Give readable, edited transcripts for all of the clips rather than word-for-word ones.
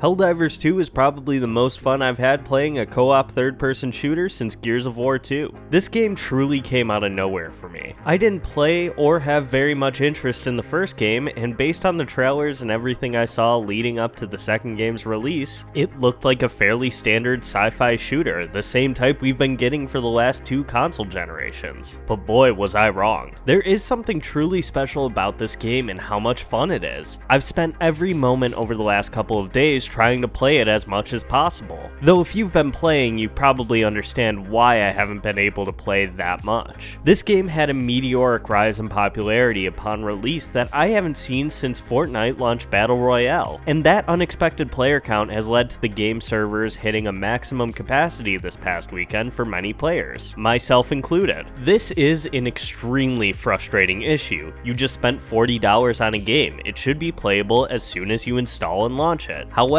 Helldivers 2 is probably the most fun I've had playing a co-op third-person shooter since Gears of War 2. This game truly came out of nowhere for me. I didn't play or have very much interest in the first game, and based on the trailers and everything I saw leading up to the second game's release, it looked like a fairly standard sci-fi shooter, the same type we've been getting for the last two console generations. But boy, was I wrong. There is something truly special about this game and how much fun it is. I've spent every moment over the last couple of days trying to play it as much as possible. Though if you've been playing, you probably understand why I haven't been able to play that much. This game had a meteoric rise in popularity upon release that I haven't seen since Fortnite launched Battle Royale, and that unexpected player count has led to the game servers hitting a maximum capacity this past weekend for many players, myself included. This is an extremely frustrating issue. You just spent $40 on a game. It should be playable as soon as you install and launch it. However,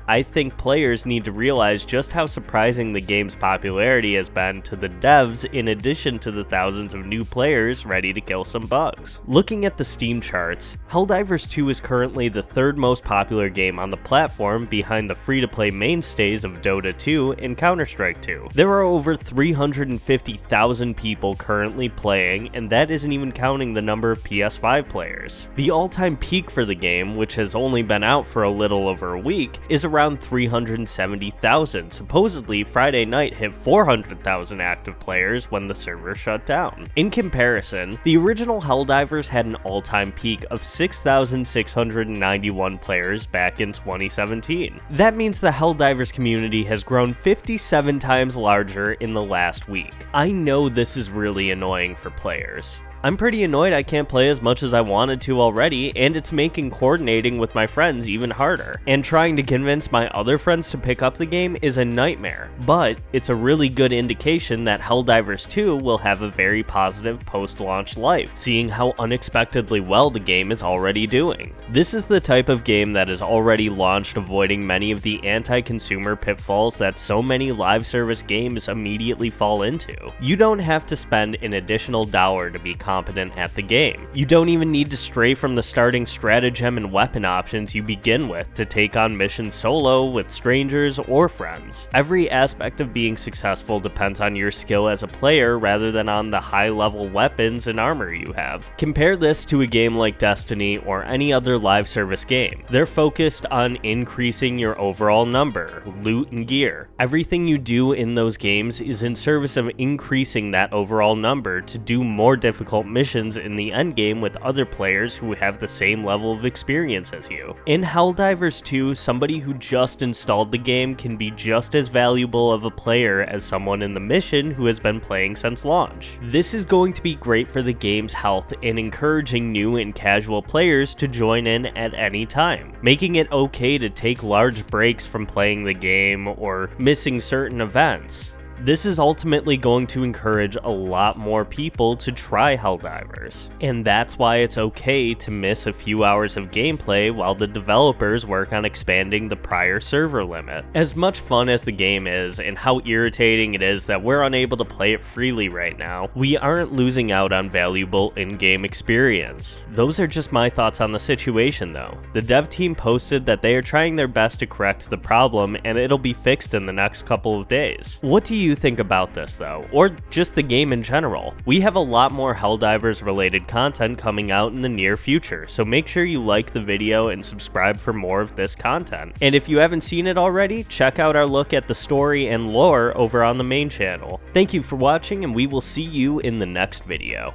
I think players need to realize just how surprising the game's popularity has been to the devs, in addition to the thousands of new players ready to kill some bugs. Looking at the Steam charts, Helldivers 2 is currently the third most popular game on the platform, behind the free-to-play mainstays of Dota 2 and Counter-Strike 2. There are over 350,000 people currently playing, and that isn't even counting the number of PS5 players. The all-time peak for the game, which has only been out for a little over a week, is around 370,000. Supposedly, Friday night hit 400,000 active players when the server shut down. In comparison, the original Helldivers had an all-time peak of 6,691 players back in 2017. That means the Helldivers community has grown 57 times larger in the last week. I know this is really annoying for players. I'm pretty annoyed I can't play as much as I wanted to already, and it's making coordinating with my friends even harder. And trying to convince my other friends to pick up the game is a nightmare, but it's a really good indication that Helldivers 2 will have a very positive post-launch life, seeing how unexpectedly well the game is already doing. This is the type of game that is already launched avoiding many of the anti-consumer pitfalls that so many live service games immediately fall into. You don't have to spend an additional dollar to be competent at the game. You don't even need to stray from the starting stratagem and weapon options you begin with to take on missions solo with strangers or friends. Every aspect of being successful depends on your skill as a player rather than on the high-level weapons and armor you have. Compare this to a game like Destiny or any other live service game. They're focused on increasing your overall number, loot, and gear. Everything you do in those games is in service of increasing that overall number to do more difficult missions in the endgame with other players who have the same level of experience as you. In Helldivers 2, somebody who just installed the game can be just as valuable of a player as someone in the mission who has been playing since launch. This is going to be great for the game's health and encouraging new and casual players to join in at any time, making it okay to take large breaks from playing the game or missing certain events. This is ultimately going to encourage a lot more people to try Helldivers, and that's why it's okay to miss a few hours of gameplay while the developers work on expanding the prior server limit. As much fun as the game is, and how irritating it is that we're unable to play it freely right now, we aren't losing out on valuable in-game experience. Those are just my thoughts on the situation though. The dev team posted that they are trying their best to correct the problem, and it'll be fixed in the next couple of days. What do you think about this though, or just the game in general? We have a lot more Helldivers related content coming out in the near future, so make sure you like the video and subscribe for more of this content. And if you haven't seen it already, check out our look at the story and lore over on the main channel. Thank you for watching, and we will see you in the next video.